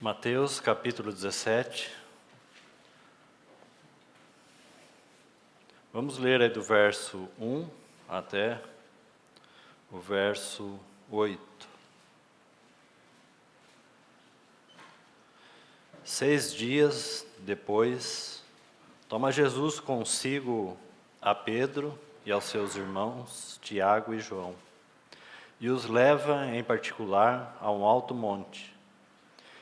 Mateus capítulo 17. Vamos ler aí do verso 1 até o verso 8. 6 dias depois, toma Jesus consigo a Pedro e aos seus irmãos, Tiago e João, e os leva em particular a um alto monte.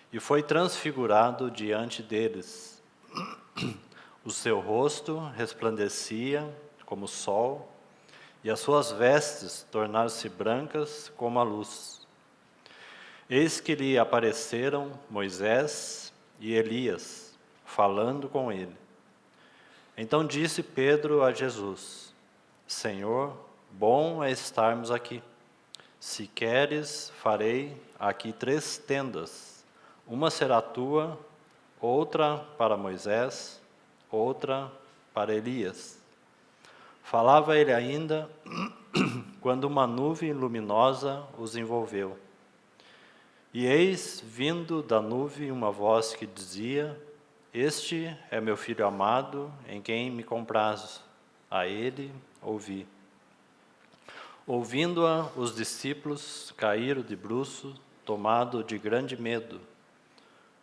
E foi transfigurado diante deles. O seu rosto resplandecia como o sol, e as suas vestes tornaram-se brancas como a luz. Eis que lhe apareceram Moisés e Elias, falando com ele. Então disse Pedro a Jesus: Senhor, bom é estarmos aqui. Se queres, farei aqui 3 tendas. Uma será tua, outra para Moisés, outra para Elias. Falava ele ainda, quando uma nuvem luminosa os envolveu. E eis, vindo da nuvem, uma voz que dizia: Este é meu filho amado, em quem me comprazo. A ele ouvi. Ouvindo-a, os discípulos caíram de bruços, tomados de grande medo.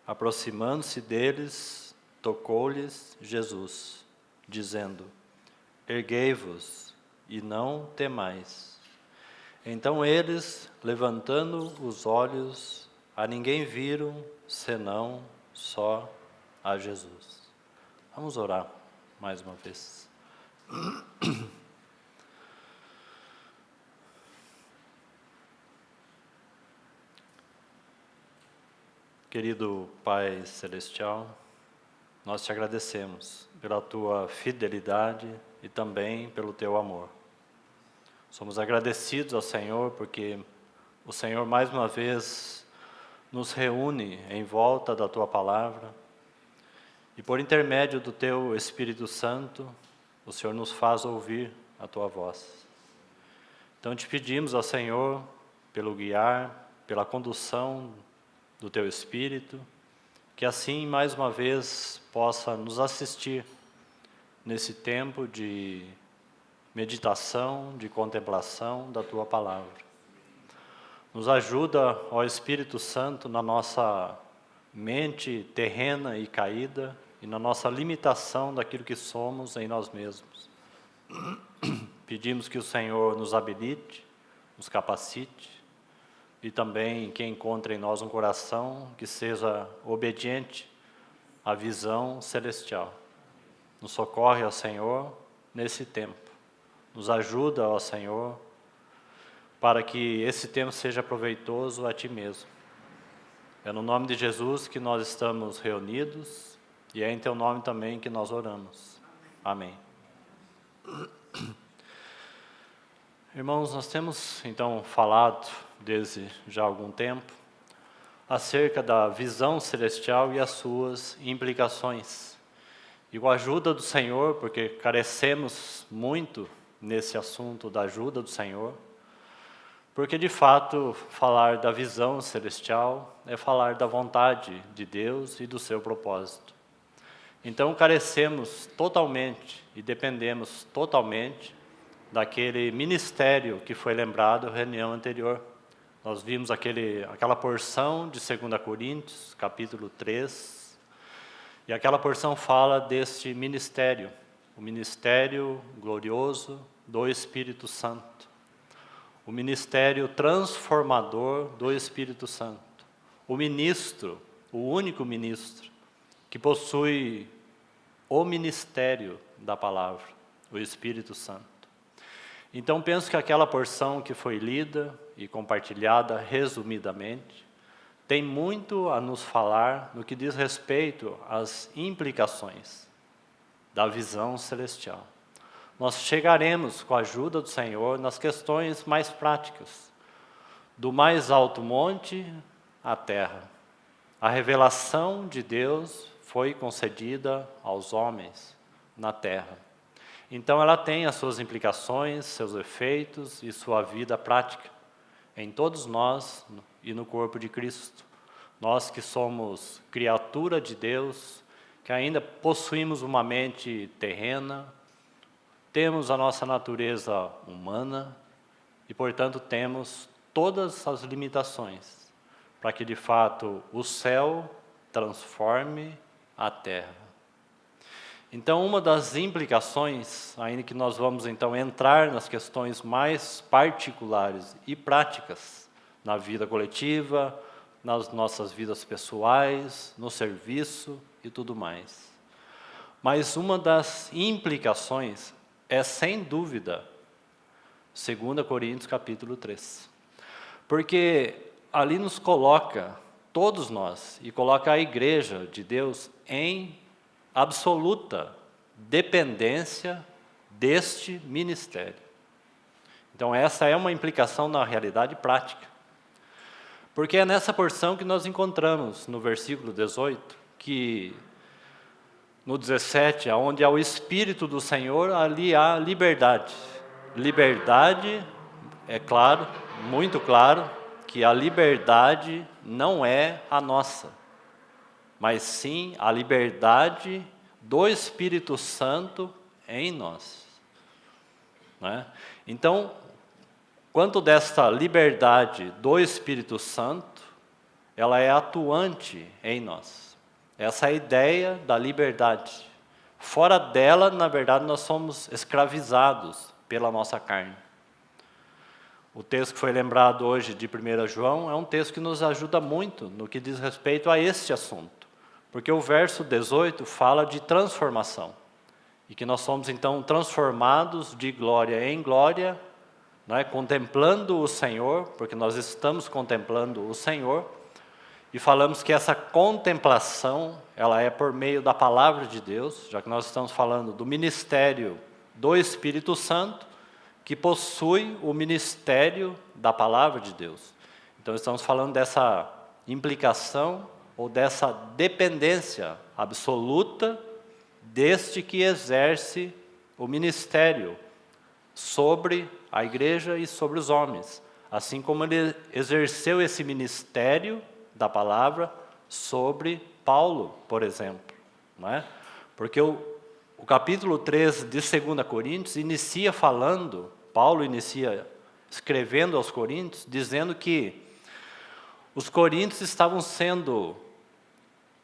Aproximando-se deles, tocou-lhes Jesus, dizendo: Erguei-vos e não temais. Então eles, levantando os olhos, a ninguém viram, senão só a Jesus. Vamos orar mais uma vez. Querido Pai Celestial, nós te agradecemos pela tua fidelidade e também pelo teu amor. Somos agradecidos ao Senhor porque o Senhor mais uma vez nos reúne em volta da tua palavra e por intermédio do teu Espírito Santo, o Senhor nos faz ouvir a tua voz. Então te pedimos ao Senhor pelo guiar, pela condução do teu Espírito, que assim mais uma vez possa nos assistir nesse tempo de meditação, de contemplação da tua palavra. Nos ajuda, ó Espírito Santo, na nossa mente terrena e caída e na nossa limitação daquilo que somos em nós mesmos. Pedimos que o Senhor nos habilite, nos capacite, e também que encontre em nós um coração que seja obediente à visão celestial. Nos socorre, ó Senhor, nesse tempo. Nos ajuda, ó Senhor, para que esse tempo seja proveitoso a Ti mesmo. É no nome de Jesus que nós estamos reunidos e é em Teu nome também que nós oramos. Amém. Irmãos, nós temos então falado desde já algum tempo acerca da visão celestial e as suas implicações. E com a ajuda do Senhor, porque carecemos muito nesse assunto da ajuda do Senhor, porque de fato falar da visão celestial é falar da vontade de Deus e do seu propósito. Então carecemos totalmente e dependemos totalmente daquele ministério que foi lembrado na reunião anterior. Nós vimos aquela porção de 2 Coríntios, capítulo 3, e aquela porção fala deste ministério, o ministério glorioso do Espírito Santo, o ministério transformador do Espírito Santo, o ministro, o único ministro, que possui o ministério da palavra, o Espírito Santo. Então penso que aquela porção que foi lida e compartilhada resumidamente, tem muito a nos falar no que diz respeito às implicações da visão celestial. Nós chegaremos, com a ajuda do Senhor, nas questões mais práticas, do mais alto monte à terra. A revelação de Deus foi concedida aos homens na terra. Então ela tem as suas implicações, seus efeitos e sua vida prática em todos nós e no corpo de Cristo. nós que somos criatura de Deus, que ainda possuímos uma mente terrena, temos a nossa natureza humana e, portanto, temos todas as limitações para que, de fato, o céu transforme a terra. Então, uma das implicações, ainda que nós vamos então entrar nas questões mais particulares e práticas na vida coletiva, nas nossas vidas pessoais, no serviço e tudo mais. Mas uma das implicações é, sem dúvida, 2 Coríntios capítulo 3. Porque ali nos coloca, todos nós, e coloca a igreja de Deus em absoluta dependência deste ministério. Então essa é uma implicação na realidade prática. Porque é nessa porção que nós encontramos, no versículo 18, que no 17, onde há o Espírito do Senhor, ali há liberdade. Liberdade, é claro, muito claro, que a liberdade não é a nossa, mas sim a liberdade do Espírito Santo em nós. Não é? Então, quanto desta liberdade do Espírito Santo, ela é atuante em nós. Essa é a ideia da liberdade. Fora dela, na verdade, nós somos escravizados pela nossa carne. O texto que foi lembrado hoje de 1 João é um texto que nos ajuda muito no que diz respeito a este assunto. Porque o verso 18 fala de transformação. E que nós somos então transformados de glória em glória, né, contemplando o Senhor, porque nós estamos contemplando o Senhor, e falamos que essa contemplação, ela é por meio da palavra de Deus, já que nós estamos falando do ministério do Espírito Santo, que possui o ministério da palavra de Deus. Então estamos falando dessa implicação, ou dessa dependência absoluta deste que exerce o ministério sobre a igreja e sobre os homens, assim como ele exerceu esse ministério da palavra sobre Paulo, por exemplo. Não é? Porque o capítulo 3 de 2 Coríntios inicia falando, Paulo inicia escrevendo aos Coríntios, dizendo que os coríntios estavam sendo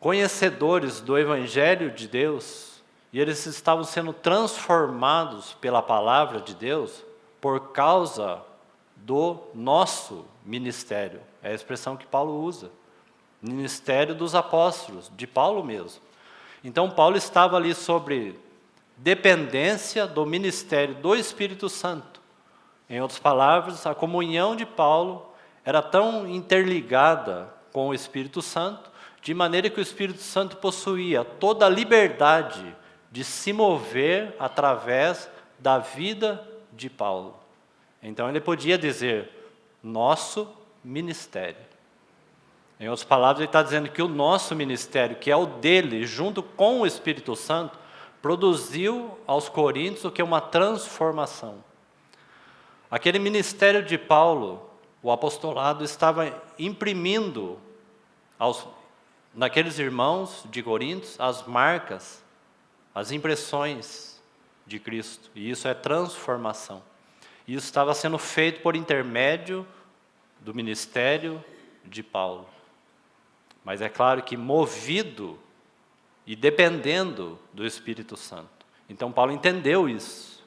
conhecedores do Evangelho de Deus, e eles estavam sendo transformados pela palavra de Deus por causa do nosso ministério. É a expressão que Paulo usa. Ministério dos apóstolos, de Paulo mesmo. Então Paulo estava ali sobre dependência do ministério do Espírito Santo. Em outras palavras, a comunhão de Paulo era tão interligada com o Espírito Santo, de maneira que o Espírito Santo possuía toda a liberdade de se mover através da vida de Paulo. Então ele podia dizer, nosso ministério. Em outras palavras, ele está dizendo que o nosso ministério, que é o dele, junto com o Espírito Santo, produziu aos coríntios o que é uma transformação. Aquele ministério de Paulo, o apostolado, estava imprimindo naqueles irmãos de Coríntios as marcas, as impressões de Cristo. E isso é transformação. E isso estava sendo feito por intermédio do ministério de Paulo. Mas é claro que movido e dependendo do Espírito Santo. Então Paulo entendeu isso.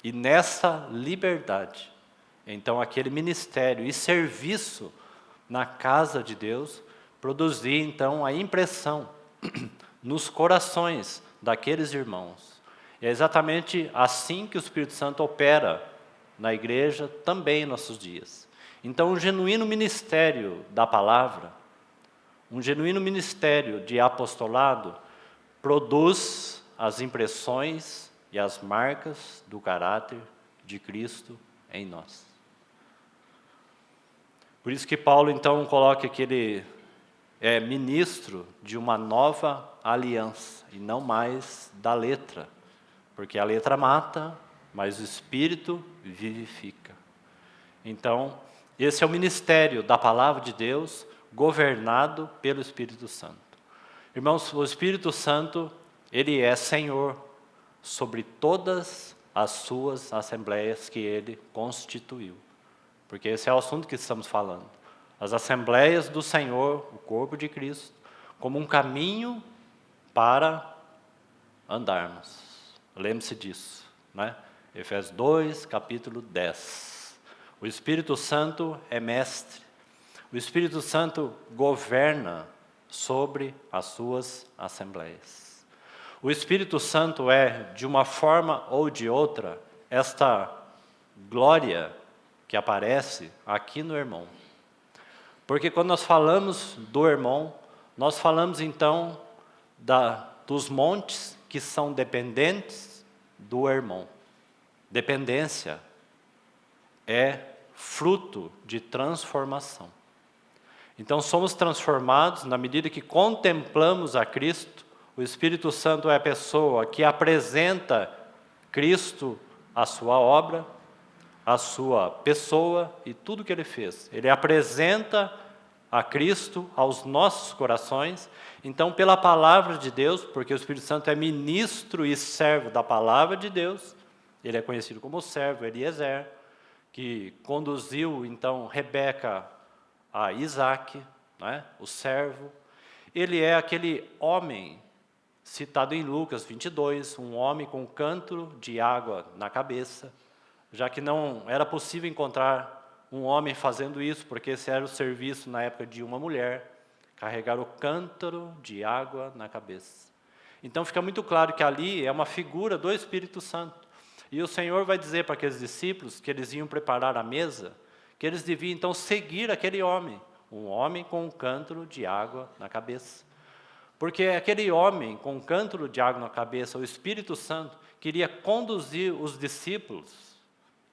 E nessa liberdade, então aquele ministério e serviço na casa de Deus produzia então a impressão nos corações daqueles irmãos. E é exatamente assim que o Espírito Santo opera na igreja também em nossos dias. Então, um genuíno ministério da palavra, um genuíno ministério de apostolado, produz as impressões e as marcas do caráter de Cristo em nós. Por isso que Paulo então coloca que ele é ministro de uma nova aliança, e não mais da letra, porque a letra mata, mas o Espírito vivifica. Então, esse é o ministério da palavra de Deus, governado pelo Espírito Santo. Irmãos, o Espírito Santo, ele é Senhor sobre todas as suas assembleias que ele constituiu. Porque esse é o assunto que estamos falando. As assembleias do Senhor, o corpo de Cristo, como um caminho para andarmos. Lembre-se disso, né? Efésios 2, capítulo 10. O Espírito Santo é mestre. O Espírito Santo governa sobre as suas assembleias. O Espírito Santo é, de uma forma ou de outra, esta glória que aparece aqui no irmão. Porque quando nós falamos do irmão, nós falamos então dos montes que são dependentes do irmão. Dependência é fruto de transformação. Então somos transformados na medida que contemplamos a Cristo. O Espírito Santo é a pessoa que apresenta Cristo, a sua obra, a sua pessoa e tudo que ele fez. Ele apresenta a Cristo aos nossos corações. Então, pela palavra de Deus, porque o Espírito Santo é ministro e servo da palavra de Deus, ele é conhecido como servo Eliezer, que conduziu, então, Rebeca a Isaac, né, o servo. Ele é aquele homem citado em Lucas 22, um homem com um cântaro de água na cabeça, já que não era possível encontrar um homem fazendo isso, porque esse era o serviço na época de uma mulher, carregar o cântaro de água na cabeça. Então fica muito claro que ali é uma figura do Espírito Santo. E o Senhor vai dizer para aqueles discípulos que eles iam preparar a mesa, que eles deviam então seguir aquele homem, um homem com um cântaro de água na cabeça. Porque aquele homem com um cântaro de água na cabeça, o Espírito Santo, queria conduzir os discípulos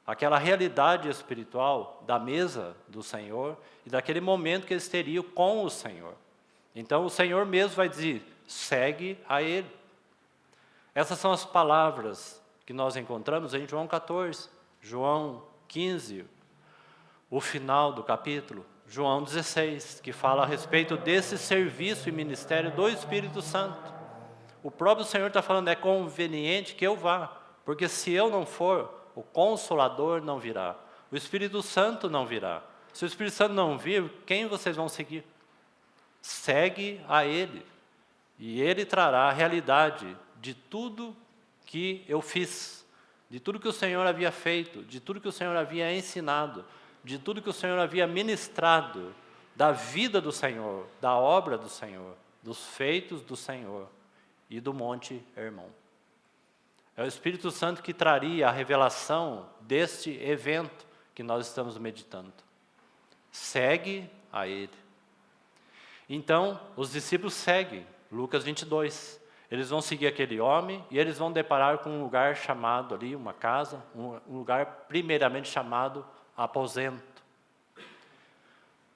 àquela realidade espiritual da mesa do Senhor e daquele momento que eles teriam com o Senhor. Então o Senhor mesmo vai dizer, segue a Ele. Essas são as palavras que nós encontramos em João 14, João 15, o final do capítulo, João 16, que fala a respeito desse serviço e ministério do Espírito Santo. O próprio Senhor está falando, é conveniente que eu vá, porque se eu não for, o Consolador não virá, o Espírito Santo não virá. Se o Espírito Santo não vir, quem vocês vão seguir? Segue a Ele, e Ele trará a realidade de tudo que eu fiz, de tudo que o Senhor havia feito, de tudo que o Senhor havia ensinado, de tudo que o Senhor havia ministrado, da vida do Senhor, da obra do Senhor, dos feitos do Senhor e do Monte Hermon. É o Espírito Santo que traria a revelação deste evento que nós estamos meditando. Segue a Ele. Então, os discípulos seguem, Lucas 22. Eles vão seguir aquele homem e eles vão deparar com um lugar chamado ali, uma casa, um lugar primeiramente chamado aposento.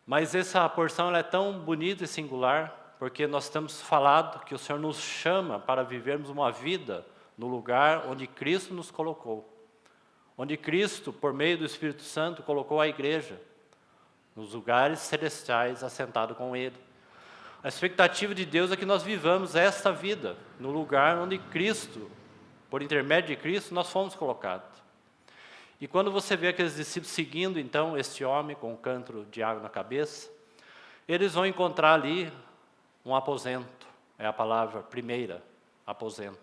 Mas essa porção ela é tão bonita e singular, porque nós temos falado que o Senhor nos chama para vivermos uma vida no lugar onde Cristo nos colocou. Onde Cristo, por meio do Espírito Santo, colocou a igreja, nos lugares celestiais, assentado com Ele. A expectativa de Deus é que nós vivamos esta vida, no lugar onde Cristo, por intermédio de Cristo, nós fomos colocados. E quando você vê aqueles discípulos seguindo, então, este homem com um cântaro de água na cabeça, eles vão encontrar ali um aposento, é a palavra primeira, aposento.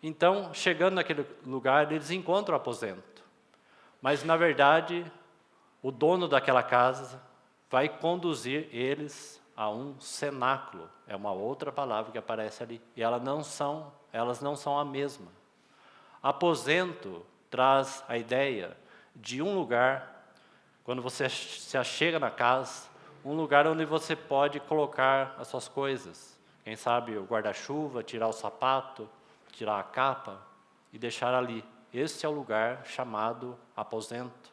Então, chegando naquele lugar, eles encontram o aposento. Mas, na verdade, o dono daquela casa vai conduzir eles a um cenáculo. É uma outra palavra que aparece ali. E elas não são a mesma. Aposento traz a ideia de um lugar, quando você se achega na casa, um lugar onde você pode colocar as suas coisas. Quem sabe o guarda-chuva, tirar o sapato, tirar a capa e deixar ali. Este é o lugar chamado aposento.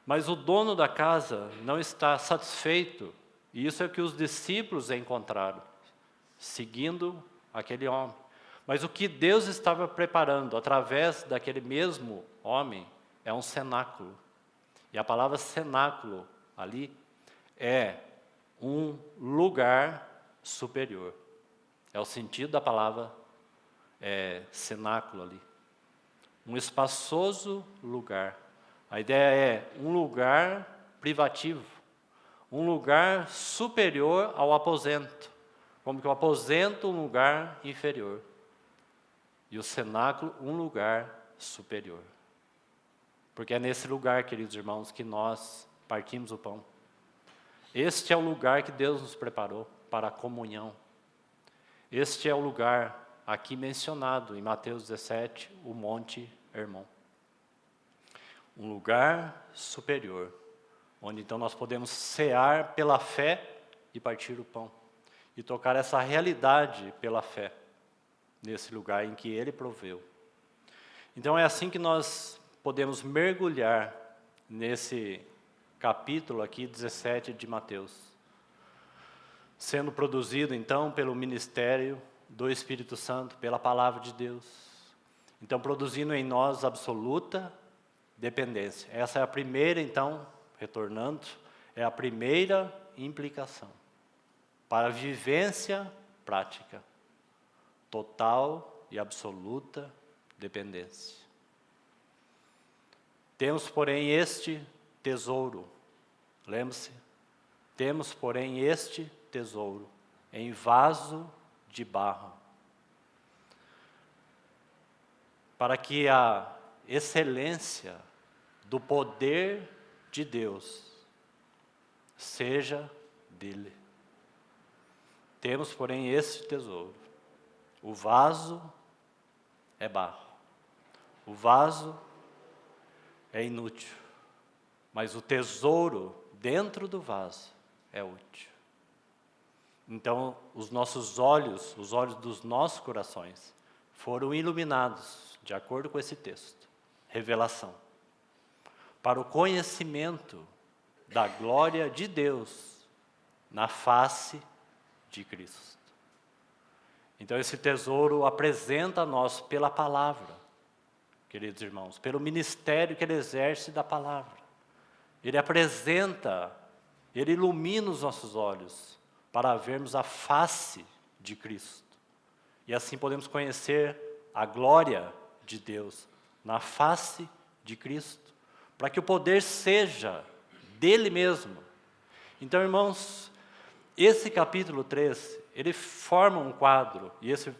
Mas o dono da casa não está satisfeito, e isso é o que os discípulos encontraram, seguindo aquele homem. Mas o que Deus estava preparando através daquele mesmo homem é um cenáculo. E a palavra cenáculo ali é um lugar superior. É o sentido da palavra cenáculo ali. Um espaçoso lugar. A ideia é um lugar privativo, um lugar superior ao aposento, como que o aposento um lugar inferior e o cenáculo um lugar superior. Porque é nesse lugar, queridos irmãos, que nós partimos o pão. Este é o lugar que Deus nos preparou para a comunhão. Este é o lugar aqui mencionado em Mateus 17, o Monte Hermon. Um lugar superior, onde então nós podemos cear pela fé e partir o pão. E tocar essa realidade pela fé, nesse lugar em que Ele proveu. Então é assim que nós podemos mergulhar nesse capítulo aqui, 17 de Mateus. Sendo produzido então pelo ministério do Espírito Santo, pela palavra de Deus. Então produzindo em nós absoluta dependência. Essa é a primeira então, retornando, é a primeira implicação. Para a vivência prática. Total e absoluta dependência. Temos, porém, este tesouro. Lembre-se, temos, porém, este tesouro em vaso de barro, para que a excelência do poder de Deus seja dele. Temos, porém, este tesouro. O vaso é barro. O vaso é inútil. Mas o tesouro dentro do vaso é útil. Então, os nossos olhos, os olhos dos nossos corações, foram iluminados, de acordo com esse texto. Revelação. Para o conhecimento da glória de Deus na face de Cristo. Então, esse tesouro apresenta a nós pela palavra, queridos irmãos, pelo ministério que Ele exerce da palavra. Ele apresenta, Ele ilumina os nossos olhos para vermos a face de Cristo. E assim podemos conhecer a glória de Deus na face de Cristo, para que o poder seja dele mesmo. Então, irmãos, esse capítulo 3, ele forma um quadro, e esse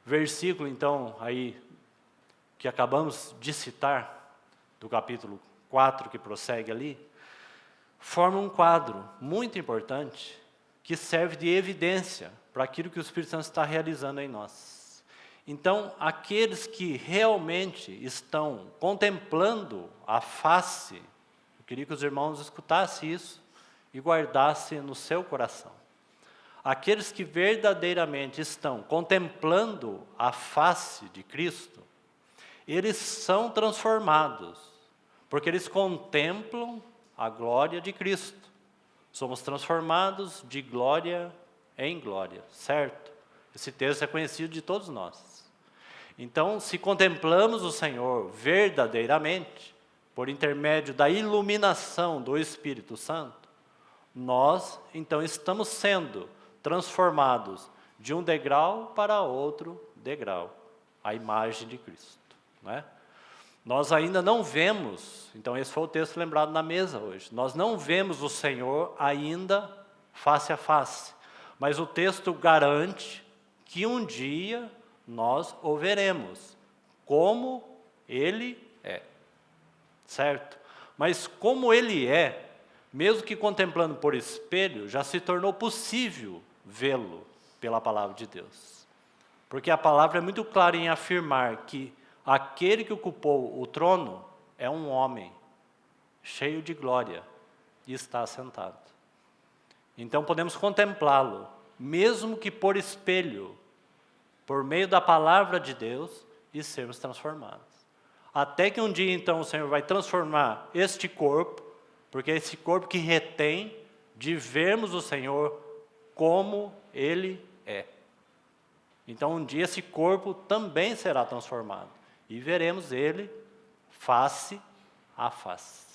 versículo, então, aí, que acabamos de citar, do capítulo 4, que prossegue ali, forma um quadro muito importante, que serve de evidência para aquilo que o Espírito Santo está realizando em nós. Então, aqueles que realmente estão contemplando a face, eu queria que os irmãos escutassem isso e guardassem no seu coração. Aqueles que verdadeiramente estão contemplando a face de Cristo, eles são transformados, porque eles contemplam a glória de Cristo. Somos transformados de glória em glória, certo? Esse texto é conhecido de todos nós. Então, se contemplamos o Senhor verdadeiramente, por intermédio da iluminação do Espírito Santo, nós, então, estamos sendo transformados de um degrau para outro degrau, a imagem de Cristo, não é? Nós ainda não vemos, então esse foi o texto lembrado na mesa hoje, nós não vemos o Senhor ainda face a face, mas o texto garante que um dia nós o veremos, como Ele é, certo? Mas como Ele é, mesmo que contemplando por espelho, já se tornou possível vê-lo pela palavra de Deus. Porque a palavra é muito clara em afirmar que aquele que ocupou o trono é um homem, cheio de glória, e está sentado. Então podemos contemplá-lo, mesmo que por espelho, por meio da palavra de Deus, e sermos transformados. Até que um dia então o Senhor vai transformar este corpo, porque é esse corpo que retém de vermos o Senhor como Ele é. Então um dia esse corpo também será transformado. E veremos Ele face a face.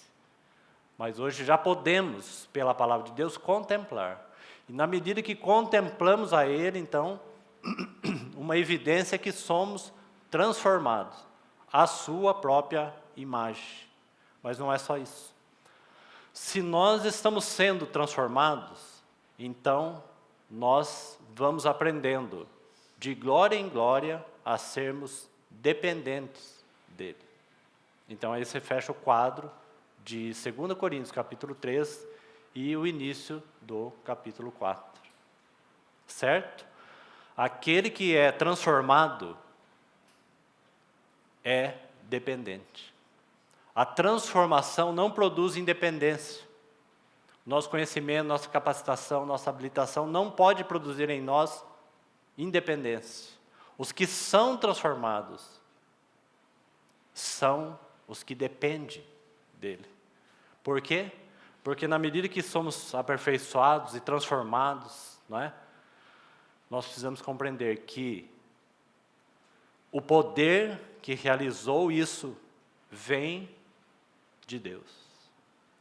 mas hoje já podemos, pela palavra de Deus, contemplar. E na medida que contemplamos a Ele, então, uma evidência é que somos transformados à sua própria imagem. Mas não é só isso. Se nós estamos sendo transformados, então nós vamos aprendendo de glória em glória a sermos dependentes dele. Então aí você fecha o quadro de 2 Coríntios capítulo 3 e o início do capítulo 4. Certo? Aquele que é transformado é dependente. A transformação não produz independência. Nosso conhecimento, nossa capacitação, nossa habilitação não pode produzir em nós independência. Os que são transformados são os que dependem dele. Por quê? Porque na medida que somos aperfeiçoados e transformados, não é? Nós precisamos compreender que o poder que realizou isso vem de Deus.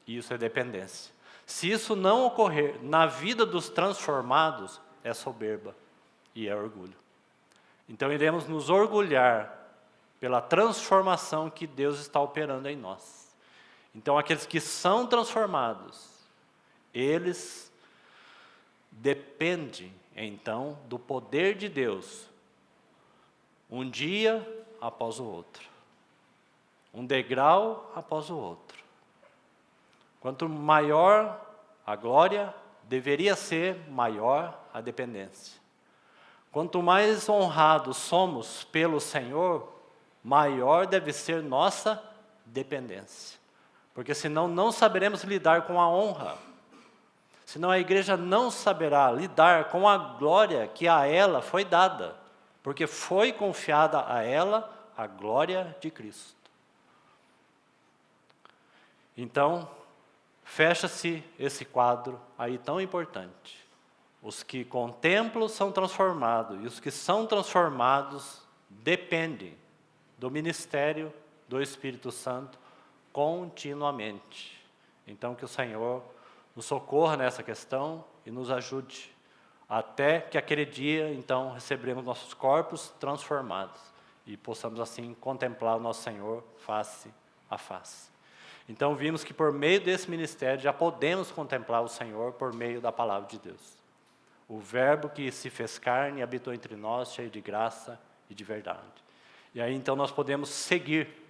E isso é dependência. Se isso não ocorrer na vida dos transformados, é soberba e é orgulho. Então iremos nos orgulhar pela transformação que Deus está operando em nós. Então aqueles que são transformados, eles dependem então do poder de Deus, um dia após o outro, um degrau após o outro. Quanto maior a glória, deveria ser maior a dependência. Quanto mais honrados somos pelo Senhor, maior deve ser nossa dependência. Porque senão não saberemos lidar com a honra. Senão a igreja não saberá lidar com a glória que a ela foi dada. Porque foi confiada a ela a glória de Cristo. Então, fecha-se esse quadro aí tão importante. Os que contemplam são transformados, e os que são transformados dependem do ministério do Espírito Santo continuamente. Então, que o Senhor nos socorra nessa questão e nos ajude, até que aquele dia, então, receberemos nossos corpos transformados e possamos, assim, contemplar o nosso Senhor face a face. Então, vimos que por meio desse ministério já podemos contemplar o Senhor por meio da palavra de Deus. O Verbo que se fez carne e habitou entre nós, cheio de graça e de verdade. E aí, então, nós podemos seguir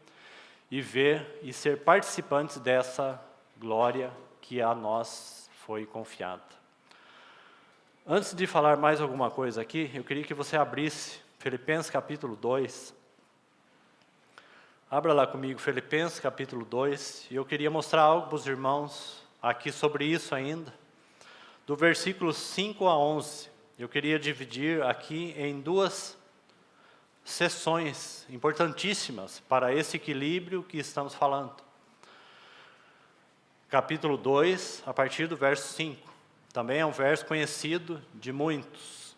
e ver e ser participantes dessa glória que a nós foi confiada. Antes de falar mais alguma coisa aqui, eu queria que você abrisse Filipenses capítulo 2. Abra lá comigo Filipenses capítulo 2, e eu queria mostrar algo para os irmãos aqui sobre isso ainda. Do versículo 5 a 11, eu queria dividir aqui em duas sessões importantíssimas para esse equilíbrio que estamos falando. Capítulo 2, a partir do verso 5. Também é um verso conhecido de muitos.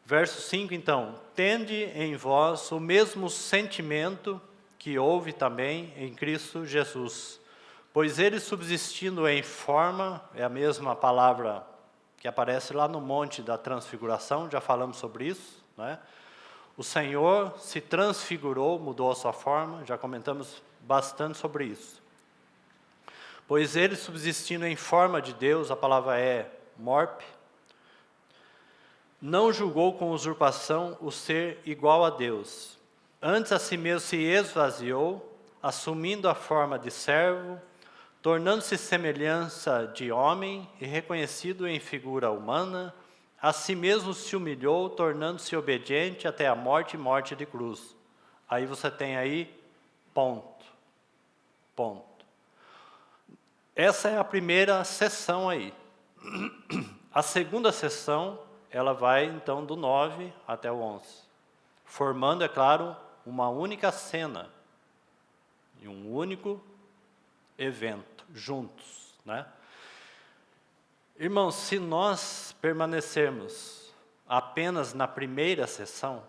Verso 5, então. Tende em vós o mesmo sentimento que houve também em Cristo Jesus. Pois ele, subsistindo em forma, é a mesma palavra que aparece lá no Monte da Transfiguração, já falamos sobre isso, né? O Senhor se transfigurou, mudou a sua forma, já comentamos bastante sobre isso. Pois ele, subsistindo em forma de Deus, a palavra é morpe, não julgou com usurpação o ser igual a Deus. Antes a si mesmo se esvaziou, assumindo a forma de servo, tornando-se semelhança de homem e reconhecido em figura humana, a si mesmo se humilhou, tornando-se obediente até a morte e morte de cruz. Aí você tem aí ponto. Essa é a primeira sessão aí. A segunda sessão, ela vai então do 9 até o 11. Formando, é claro, uma única cena e um único evento, juntos, né? Irmãos, se nós permanecermos apenas na primeira sessão,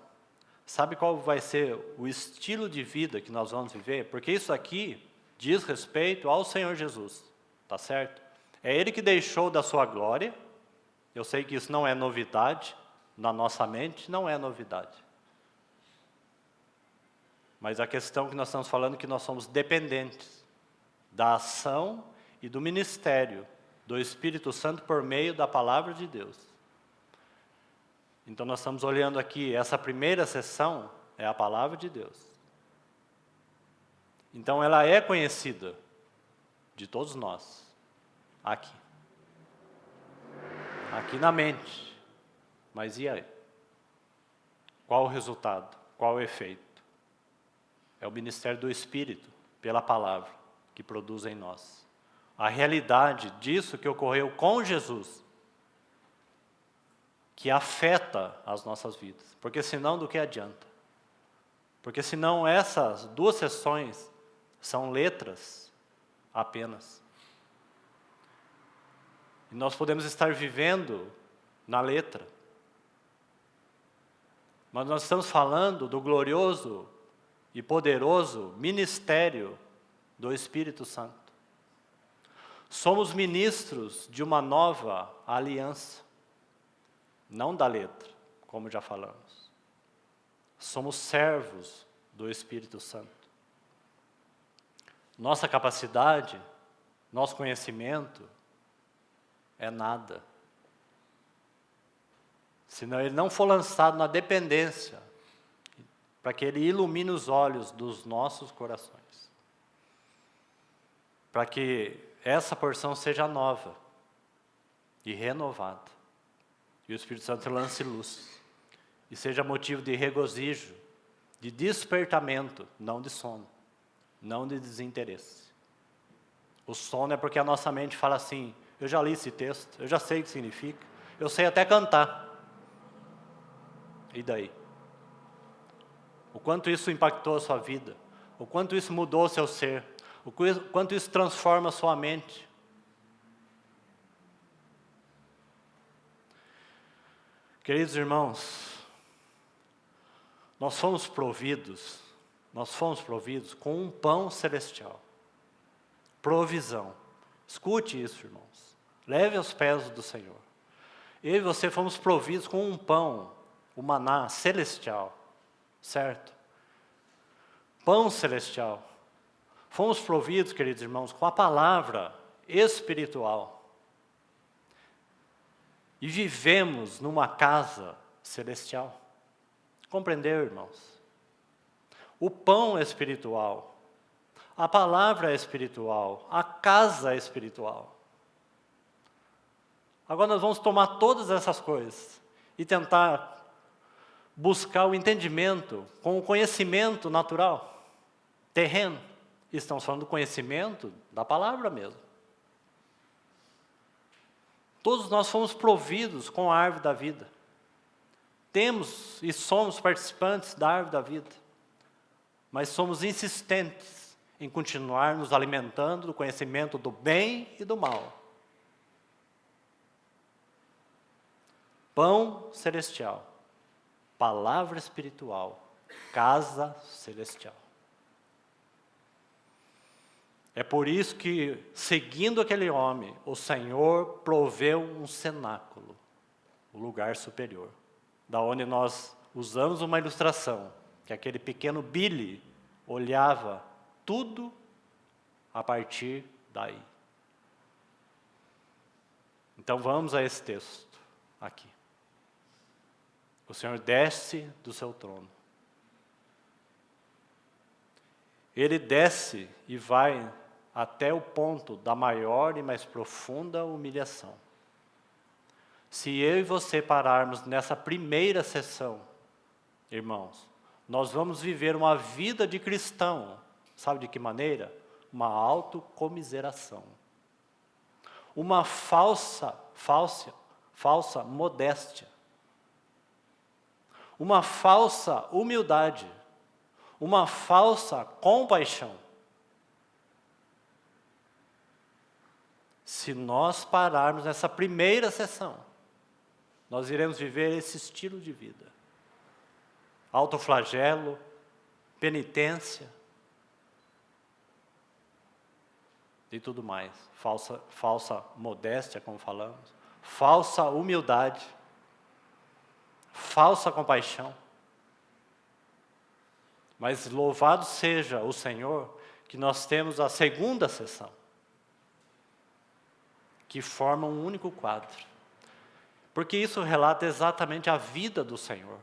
sabe qual vai ser o estilo de vida que nós vamos viver? Porque isso aqui diz respeito ao Senhor Jesus, tá certo? É Ele que deixou da sua glória. Eu sei que isso não é novidade, na nossa mente não é novidade. Mas a questão que nós estamos falando é que nós somos dependentes da ação e do ministério do Espírito Santo por meio da palavra de Deus. Então nós estamos olhando aqui, essa primeira sessão é a palavra de Deus. Então ela é conhecida de todos nós, aqui na mente. Mas e aí? Qual o resultado? Qual o efeito? É o ministério do Espírito, pela palavra, que produz em nós. A realidade disso que ocorreu com Jesus, que afeta as nossas vidas. Porque senão, do que adianta? Porque senão essas 2 sessões são letras apenas. E nós podemos estar vivendo na letra. Mas nós estamos falando do glorioso e poderoso ministério do Espírito Santo. Somos ministros de uma nova aliança, não da letra, como já falamos. Somos servos do Espírito Santo. Nossa capacidade, nosso conhecimento é nada. Se ele não for lançado na dependência, para que Ele ilumine os olhos dos nossos corações. Para que essa porção seja nova e renovada. E o Espírito Santo lance luz. E seja motivo de regozijo, de despertamento, não de sono, não de desinteresse. O sono é porque a nossa mente fala assim, eu já li esse texto, eu já sei o que significa, eu sei até cantar. E daí? O quanto isso impactou a sua vida, o quanto isso mudou o seu ser, o quanto isso transforma a sua mente. Queridos irmãos, nós fomos providos com um pão celestial. Provisão. Escute isso, irmãos. Leve aos pés do Senhor. Eu e você fomos providos com um pão, o maná celestial. Certo? Pão celestial. Fomos providos, queridos irmãos, com a palavra espiritual. E vivemos numa casa celestial. Compreendeu, irmãos? O pão espiritual, a palavra espiritual, a casa espiritual. Agora nós vamos tomar todas essas coisas e tentar buscar o entendimento com o conhecimento natural, terreno. Estamos falando do conhecimento da palavra mesmo. Todos nós fomos providos com a árvore da vida. Temos e somos participantes da árvore da vida. Mas somos insistentes em continuar nos alimentando do conhecimento do bem e do mal. Pão celestial. Palavra espiritual, casa celestial. É por isso que, seguindo aquele homem, o Senhor proveu um cenáculo, o lugar superior, da onde nós usamos uma ilustração, que aquele pequeno Billy olhava tudo a partir daí. Então vamos a esse texto aqui. O Senhor desce do seu trono. Ele desce e vai até o ponto da maior e mais profunda humilhação. Se eu e você pararmos nessa primeira sessão, irmãos, nós vamos viver uma vida de cristão. Sabe de que maneira? Uma autocomiseração. Uma falsa modéstia. Uma falsa humildade, uma falsa compaixão. Se nós pararmos nessa primeira sessão, nós iremos viver esse estilo de vida. Autoflagelo, penitência. e tudo mais. Falsa modéstia, como falamos. Falsa humildade. Falsa compaixão. Mas louvado seja o Senhor, que nós temos a segunda sessão, que forma um único quadro. Porque isso relata exatamente a vida do Senhor.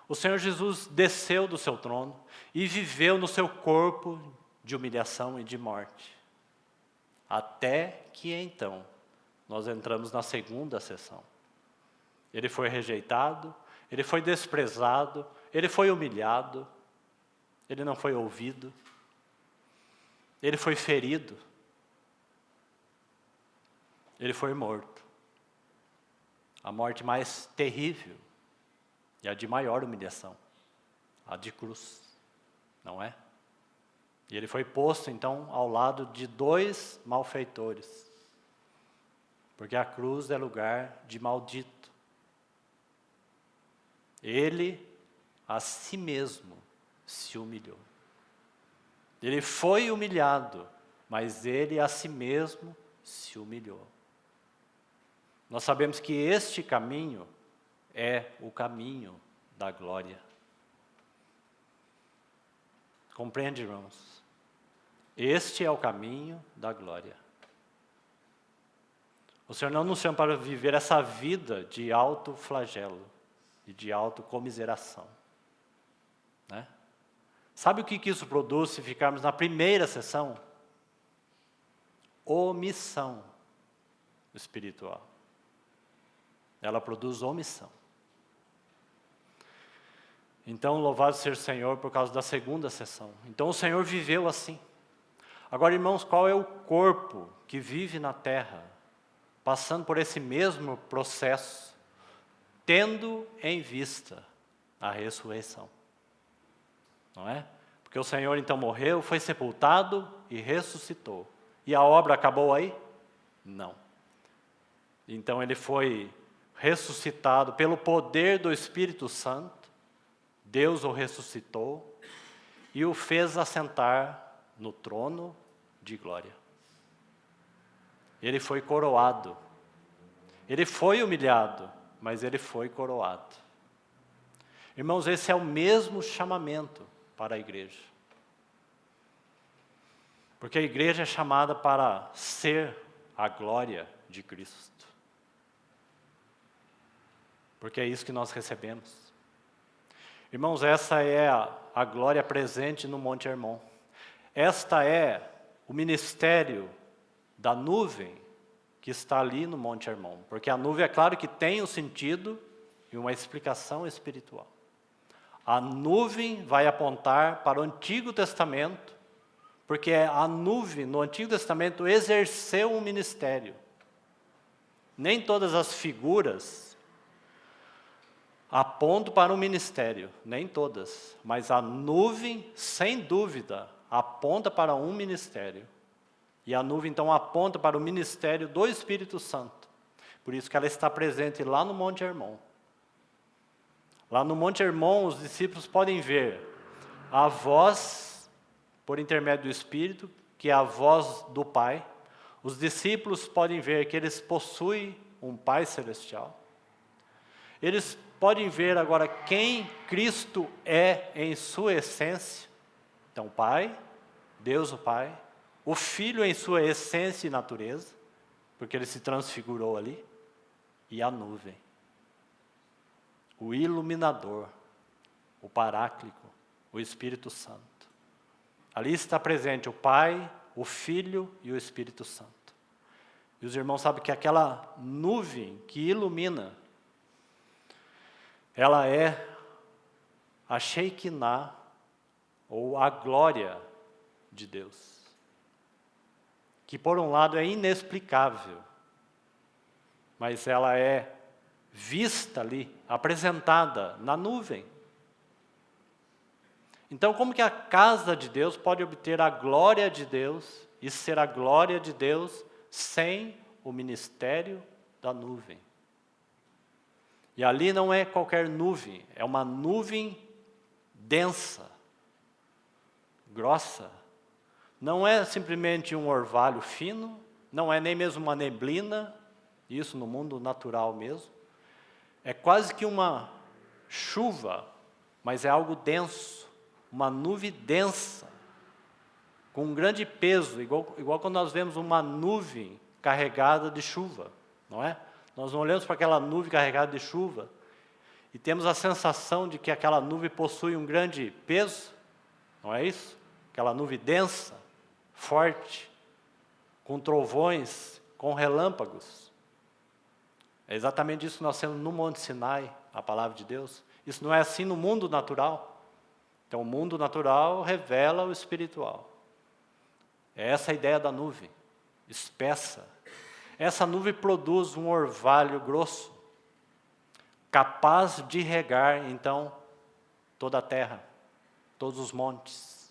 O Senhor Jesus desceu do seu trono e viveu no seu corpo de humilhação e de morte. Até que então, nós entramos na segunda sessão. Ele foi rejeitado, ele foi desprezado, ele foi humilhado, ele não foi ouvido, ele foi ferido, ele foi morto. A morte mais terrível e a de maior humilhação, a de cruz, não é? E ele foi posto então ao lado de 2 malfeitores, porque a cruz é lugar de maldito. Ele a si mesmo se humilhou. Ele foi humilhado, mas ele a si mesmo se humilhou. Nós sabemos que este caminho é o caminho da glória. Compreende, irmãos? Este é o caminho da glória. O Senhor não nos chama para viver essa vida de alto flagelo e de autocomiseração, né? Sabe o que isso produz se ficarmos na primeira sessão? Omissão espiritual. Ela produz omissão. Então, louvado seja o Senhor por causa da segunda sessão. Então, o Senhor viveu assim. Agora, irmãos, qual é o corpo que vive na terra, passando por esse mesmo processo, tendo em vista a ressurreição? Não é? Porque o Senhor então morreu, foi sepultado e ressuscitou. E a obra acabou aí? Não. Então ele foi ressuscitado pelo poder do Espírito Santo. Deus o ressuscitou e o fez assentar no trono de glória. Ele foi coroado. Ele foi humilhado, mas ele foi coroado. Irmãos, esse é o mesmo chamamento para a igreja. Porque a igreja é chamada para ser a glória de Cristo. Porque é isso que nós recebemos. Irmãos, essa é a glória presente no Monte Hermon. Esta é o ministério da nuvem que está ali no Monte Hermon. Porque a nuvem, é claro que tem um sentido e uma explicação espiritual. A nuvem vai apontar para o Antigo Testamento, porque a nuvem no Antigo Testamento exerceu um ministério. Nem todas as figuras apontam para um ministério, nem todas. Mas a nuvem, sem dúvida, aponta para um ministério. E a nuvem, então, aponta para o ministério do Espírito Santo. Por isso que ela está presente lá no Monte Hermon. Lá no Monte Hermon, os discípulos podem ver a voz, por intermédio do Espírito, que é a voz do Pai. Os discípulos podem ver que eles possuem um Pai Celestial. Eles podem ver agora quem Cristo é em sua essência. Então, o Pai, Deus o Pai, o Filho em sua essência e natureza, porque ele se transfigurou ali, e a nuvem. O iluminador, o Paráclito, o Espírito Santo. Ali está presente o Pai, o Filho e o Espírito Santo. E os irmãos sabem que aquela nuvem que ilumina, ela é a Shekinah, ou a glória de Deus. Que por um lado é inexplicável, mas ela é vista ali, apresentada na nuvem. Então, como que a casa de Deus pode obter a glória de Deus e ser a glória de Deus sem o ministério da nuvem? E ali não é qualquer nuvem, é uma nuvem densa, grossa, não é simplesmente um orvalho fino, não é nem mesmo uma neblina, isso no mundo natural mesmo. É quase que uma chuva, mas é algo denso, uma nuvem densa, com um grande peso, igual quando nós vemos uma nuvem carregada de chuva, não é? Nós não olhamos para aquela nuvem carregada de chuva e temos a sensação de que aquela nuvem possui um grande peso, não é isso? Aquela nuvem densa, forte, com trovões, com relâmpagos. É exatamente isso que nós temos no Monte Sinai, a palavra de Deus. Isso não é assim no mundo natural. Então, o mundo natural revela o espiritual. É essa a ideia da nuvem, espessa. Essa nuvem produz um orvalho grosso, capaz de regar, então, toda a terra, todos os montes.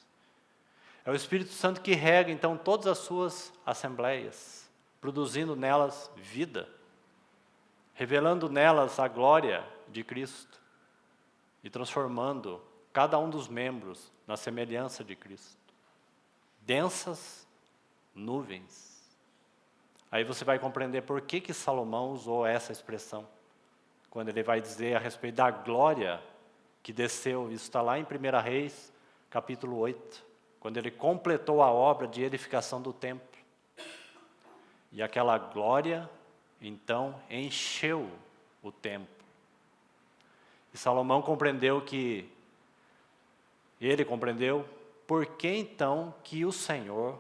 É o Espírito Santo que rega, então, todas as suas assembleias, produzindo nelas vida, revelando nelas a glória de Cristo e transformando cada um dos membros na semelhança de Cristo. Densas nuvens. Aí você vai compreender por que Salomão usou essa expressão, quando ele vai dizer a respeito da glória que desceu. Isso está lá em 1 Reis, capítulo 8, quando ele completou a obra de edificação do templo. E aquela glória, então, encheu o templo. E Salomão compreendeu por que então que o Senhor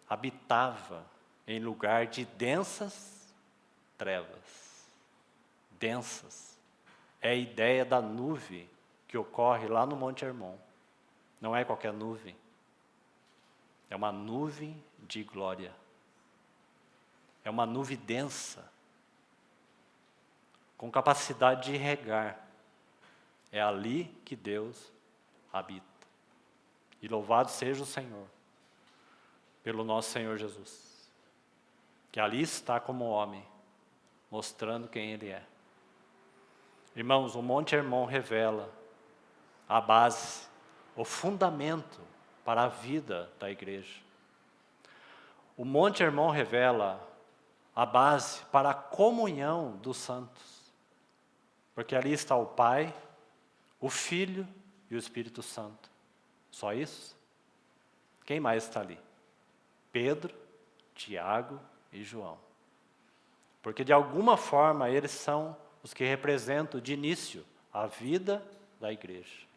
habitava em lugar de densas trevas. Densas. É a ideia da nuvem que ocorre lá no Monte Hermon. Não é qualquer nuvem. É uma nuvem de glória. É uma nuvem densa, com capacidade de regar. É ali que Deus habita. E louvado seja o Senhor, pelo nosso Senhor Jesus, que ali está como homem, mostrando quem Ele é. Irmãos, o Monte Hermon revela a base, o fundamento para a vida da igreja. O Monte Hermon revela a base para a comunhão dos santos, porque ali está o Pai, o Filho e o Espírito Santo. Só isso? Quem mais está ali? Pedro, Tiago e João. Porque de alguma forma eles são os que representam de início a vida da igreja.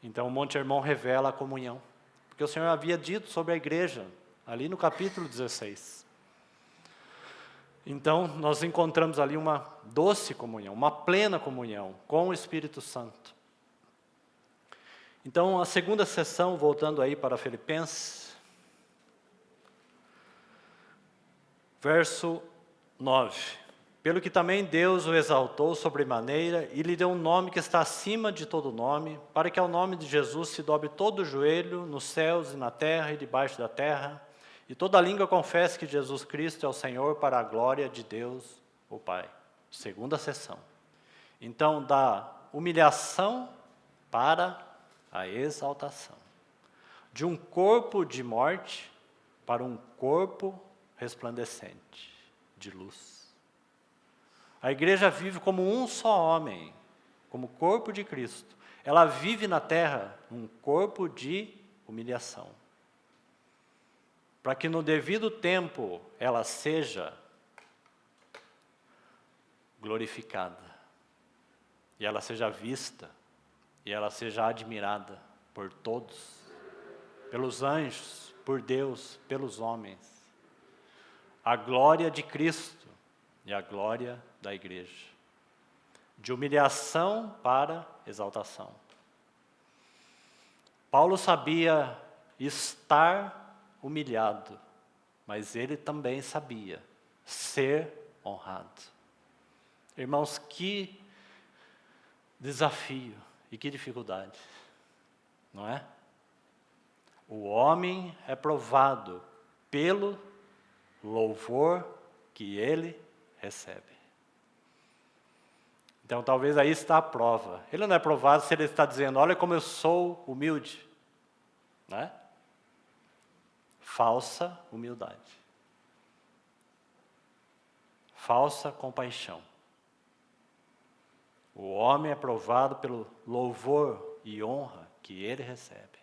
Então o Monte Hermon revela a comunhão. Porque o Senhor havia dito sobre a igreja, ali no capítulo 16. Então nós encontramos ali uma doce comunhão, uma plena comunhão com o Espírito Santo. Então a segunda sessão, voltando aí para Filipenses, verso 9. Pelo que também Deus o exaltou sobremaneira e lhe deu um nome que está acima de todo nome, para que ao nome de Jesus se dobre todo o joelho, nos céus e na terra e debaixo da terra, e toda língua confesse que Jesus Cristo é o Senhor, para a glória de Deus, o Pai. Segunda sessão. Então, da humilhação para a exaltação. De um corpo de morte para um corpo resplandecente de luz. A igreja vive como um só homem, como corpo de Cristo. Ela vive na terra um corpo de humilhação. Para que no devido tempo ela seja glorificada. E ela seja vista. E ela seja admirada por todos. Pelos anjos, por Deus, pelos homens. A glória de Cristo e a glória da igreja. De humilhação para exaltação. Paulo sabia estar humilhado, mas ele também sabia ser honrado. Irmãos, que desafio e que dificuldade, não é? O homem é provado pelo louvor que ele recebe. Então, talvez aí está a prova. Ele não é provado se ele está dizendo, olha como eu sou humilde. Não é? falsa humildade, falsa compaixão. O homem é provado pelo louvor e honra que ele recebe.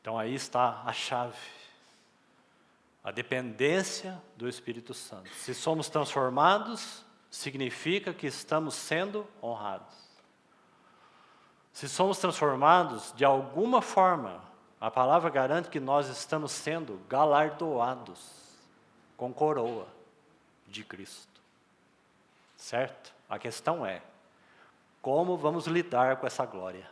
Então aí está a chave, a dependência do Espírito Santo. Se somos transformados, significa que estamos sendo honrados. Se somos transformados, de alguma forma, a palavra garante que nós estamos sendo galardoados com coroa de Cristo. Certo? A questão é, como vamos lidar com essa glória?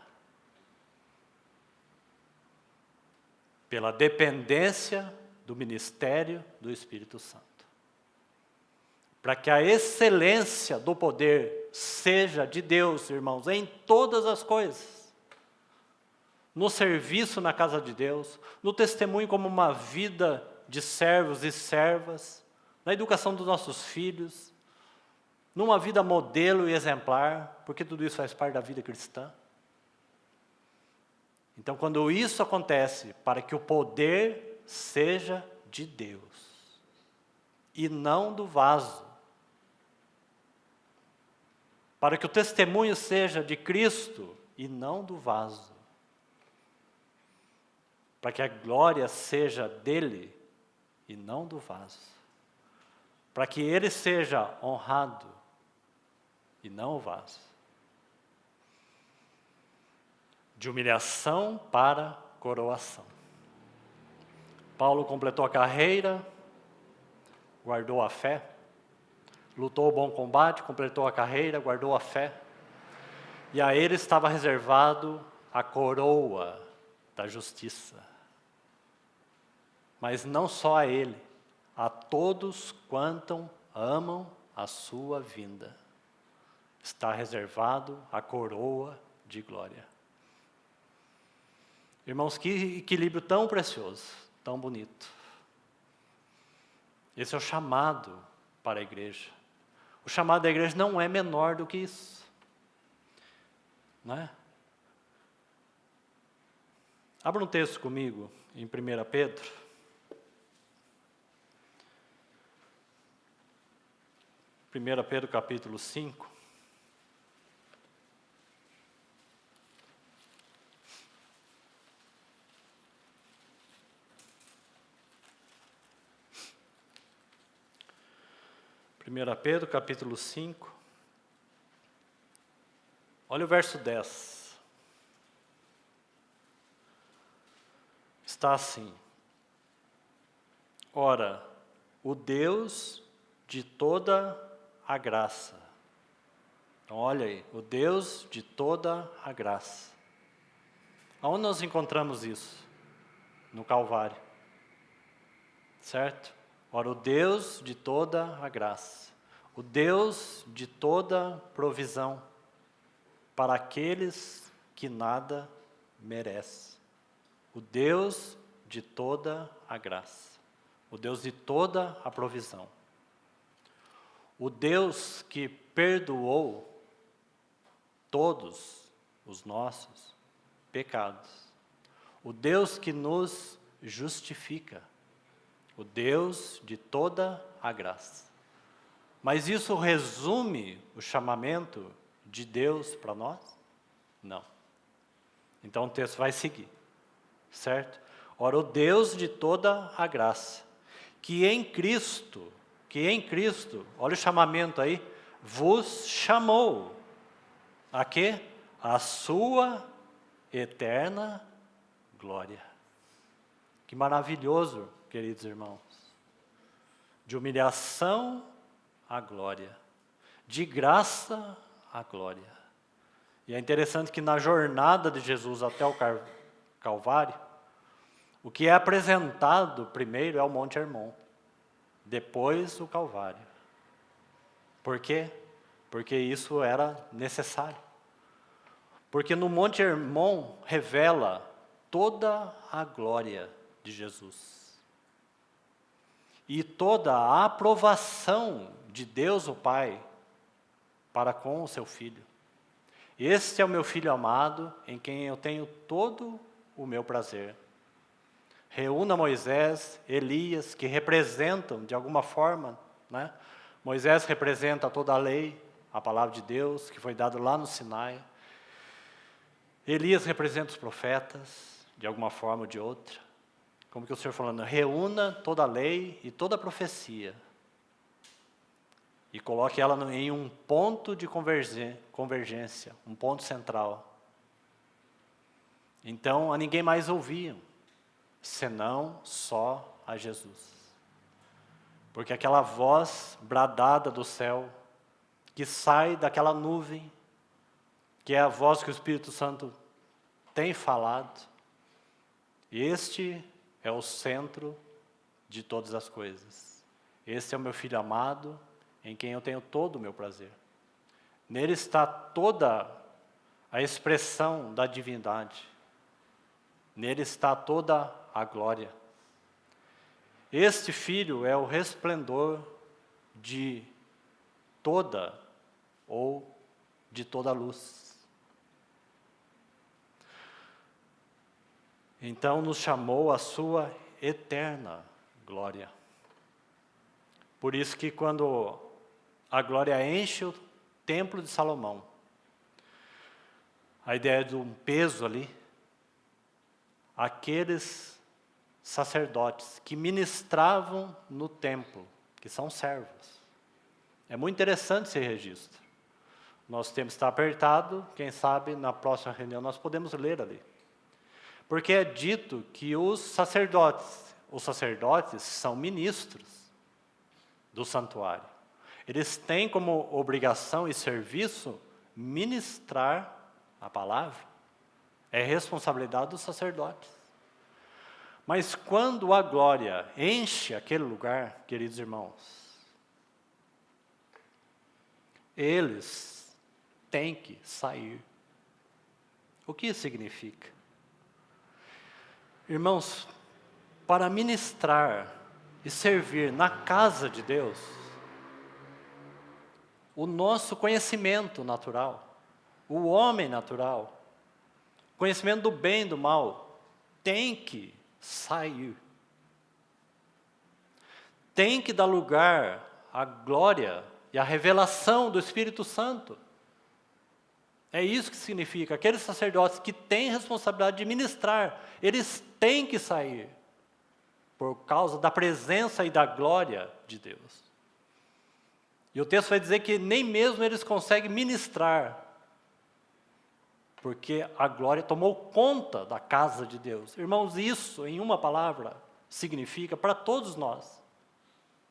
Pela dependência do ministério do Espírito Santo. Para que a excelência do poder seja de Deus, irmãos, em todas as coisas. No serviço na casa de Deus, no testemunho como uma vida de servos e servas, na educação dos nossos filhos, numa vida modelo e exemplar, porque tudo isso faz parte da vida cristã. Então, quando isso acontece, para que o poder seja de Deus, e não do vaso, para que o testemunho seja de Cristo, e não do vaso, para que a glória seja dele, e não do vaso, para que ele seja honrado, e não o vaso. De humilhação para coroação. Paulo completou a carreira, guardou a fé, lutou o bom combate, completou a carreira, guardou a fé, e a ele estava reservado a coroa da justiça. Mas não só a ele, a todos quanto amam a sua vinda. Está reservado a coroa de glória. Irmãos, que equilíbrio tão precioso, tão bonito. Esse é o chamado para a igreja. O chamado da igreja não é menor do que isso. Não é? Abra um texto comigo em 1 Pedro. 1 Pedro capítulo 5. Primeira Pedro, capítulo 5. Olha o verso 10. Está assim. Ora, o Deus de toda a graça. Então, olha aí, o Deus de toda a graça. Aonde nós encontramos isso? No Calvário. Certo? Ora, o Deus de toda a graça, o Deus de toda provisão, para aqueles que nada merecem. O Deus de toda a graça, o Deus de toda a provisão. O Deus que perdoou todos os nossos pecados. O Deus que nos justifica. O Deus de toda a graça. Mas isso resume o chamamento de Deus para nós? Não. Então o texto vai seguir, certo? Ora, o Deus de toda a graça, que em Cristo, olha o chamamento aí, vos chamou. A quê? A sua eterna glória. Que maravilhoso, queridos irmãos. De humilhação à glória. De graça à glória. E é interessante que na jornada de Jesus até o Calvário, o que é apresentado primeiro é o Monte Hermon. Depois o Calvário. Por quê? Porque isso era necessário. Porque no Monte Hermon revela toda a glória de Jesus. E toda a aprovação de Deus o Pai para com o seu Filho. Este é o meu Filho amado, em quem eu tenho todo o meu prazer. reúna Moisés, Elias, que representam de alguma forma, né? Moisés representa toda a lei, a palavra de Deus, que foi dada lá no Sinai. Elias representa os profetas, de alguma forma ou de outra. Como que o Senhor falando, reúna toda a lei e toda a profecia. E coloque ela em um ponto de convergência, um ponto central. Então, a ninguém mais ouviam, senão só a Jesus. Porque aquela voz bradada do céu, que sai daquela nuvem, que é a voz que o Espírito Santo tem falado, este é o centro de todas as coisas. Este é o meu Filho amado, em quem eu tenho todo o meu prazer. Nele está toda a expressão da divindade. Nele está toda a glória. Este Filho é o resplendor de toda ou de toda a luz. Então nos chamou a sua eterna glória. Por isso que quando a glória enche o templo de Salomão, a ideia de um peso ali, aqueles sacerdotes que ministravam no templo, que são servos. É muito interessante esse registro. Nosso tempo está apertado, quem sabe na próxima reunião nós podemos ler ali. Porque é dito que os sacerdotes são ministros do santuário. Eles têm como obrigação e serviço ministrar a palavra. É responsabilidade dos sacerdotes. Mas quando a glória enche aquele lugar, queridos irmãos, eles têm que sair. O que isso significa? Irmãos, para ministrar e servir na casa de Deus, o nosso conhecimento natural, o homem natural, conhecimento do bem e do mal, tem que sair. Tem que dar lugar à glória e à revelação do Espírito Santo. É isso que significa. Aqueles sacerdotes que têm responsabilidade de ministrar, eles têm que sair por causa da presença e da glória de Deus. E o texto vai dizer que nem mesmo eles conseguem ministrar, porque a glória tomou conta da casa de Deus. Irmãos, isso, em uma palavra, significa para todos nós,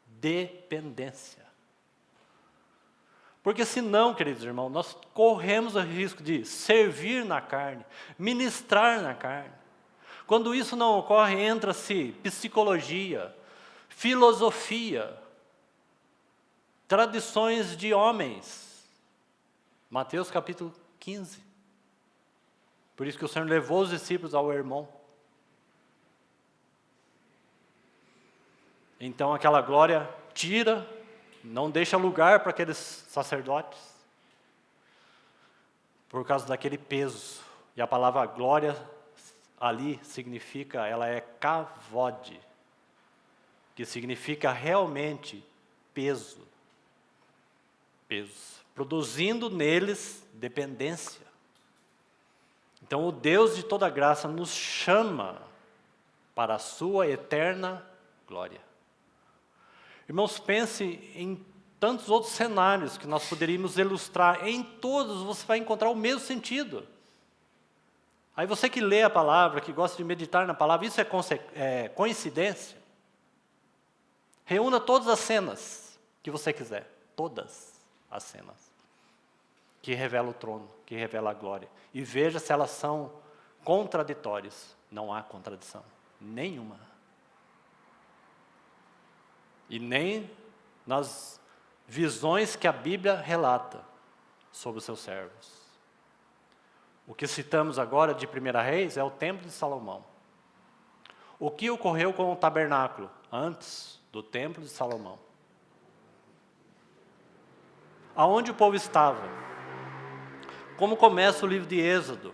dependência. Porque senão, queridos irmãos, nós corremos o risco de servir na carne, ministrar na carne. Quando isso não ocorre, entra-se psicologia, filosofia, tradições de homens. Mateus capítulo 15. Por isso que o Senhor levou os discípulos ao Hermon. Então aquela glória tira, não deixa lugar para aqueles sacerdotes, por causa daquele peso. E a palavra glória ali significa, ela é kavod, que significa realmente peso. Peso. Produzindo neles dependência. Então o Deus de toda graça nos chama para a sua eterna glória. Irmãos, pense em tantos outros cenários que nós poderíamos ilustrar. Em todos você vai encontrar o mesmo sentido. Aí você que lê a palavra, que gosta de meditar na palavra, isso é coincidência? Reúna todas as cenas que você quiser. Todas as cenas que revelam o trono, que revelam a glória. E veja se elas são contraditórias. Não há contradição nenhuma. E nem nas visões que a Bíblia relata sobre os seus servos. O que citamos agora de 1 Reis é o templo de Salomão. O que ocorreu com o tabernáculo antes do templo de Salomão? Aonde o povo estava? Como começa o livro de Êxodo?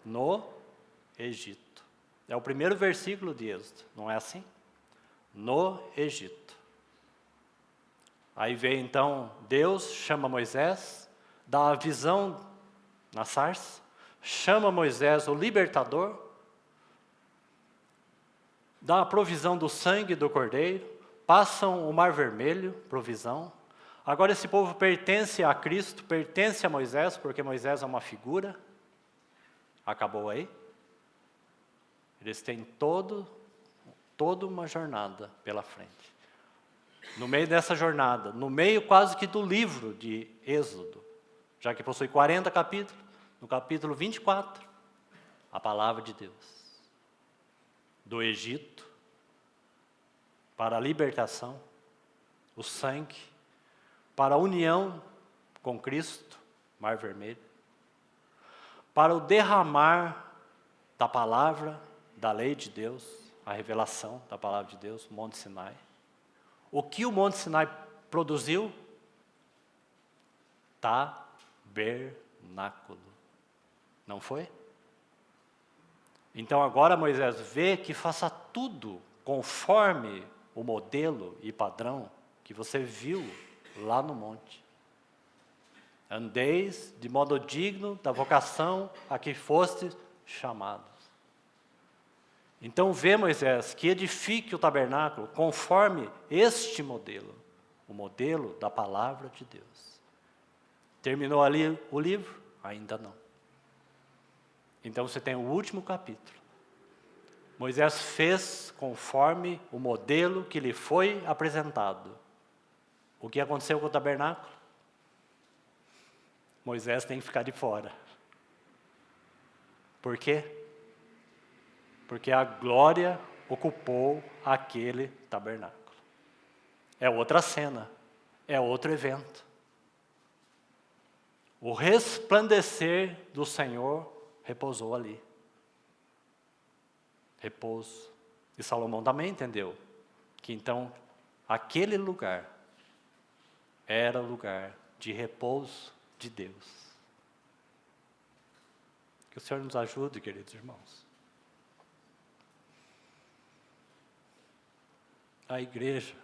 No Egito. É o primeiro versículo de Êxodo, não é assim? No Egito. Aí vem então, Deus chama Moisés, dá a visão na sarça, chama Moisés, o libertador, dá a provisão do sangue do cordeiro, passam o Mar Vermelho, provisão. Agora esse povo pertence a Cristo, pertence a Moisés, porque Moisés é uma figura. Acabou aí? Eles têm toda uma jornada pela frente. No meio dessa jornada, no meio quase que do livro de Êxodo, já que possui 40 capítulos, no capítulo 24, a palavra de Deus. Do Egito, para a libertação, o sangue, para a união com Cristo, Mar Vermelho, para o derramar da palavra, da lei de Deus, a revelação da palavra de Deus, Monte Sinai. O que o Monte Sinai produziu? Tabernáculo. Não foi? Então agora Moisés vê que faça tudo conforme o modelo e padrão que você viu lá no monte. Andeis de modo digno da vocação a que fostes chamados. Então vê Moisés que edifique o tabernáculo conforme este modelo, o modelo da palavra de Deus. Terminou ali o livro? Ainda não. Então você tem o último capítulo. Moisés fez conforme o modelo que lhe foi apresentado. O que aconteceu com o tabernáculo? Moisés tem que ficar de fora. Por quê? Porque a glória ocupou aquele tabernáculo. É outra cena, é outro evento. O resplandecer do Senhor repousou ali. Repouso. E Salomão também entendeu que então aquele lugar era o lugar de repouso de Deus. Que o Senhor nos ajude, queridos irmãos. A igreja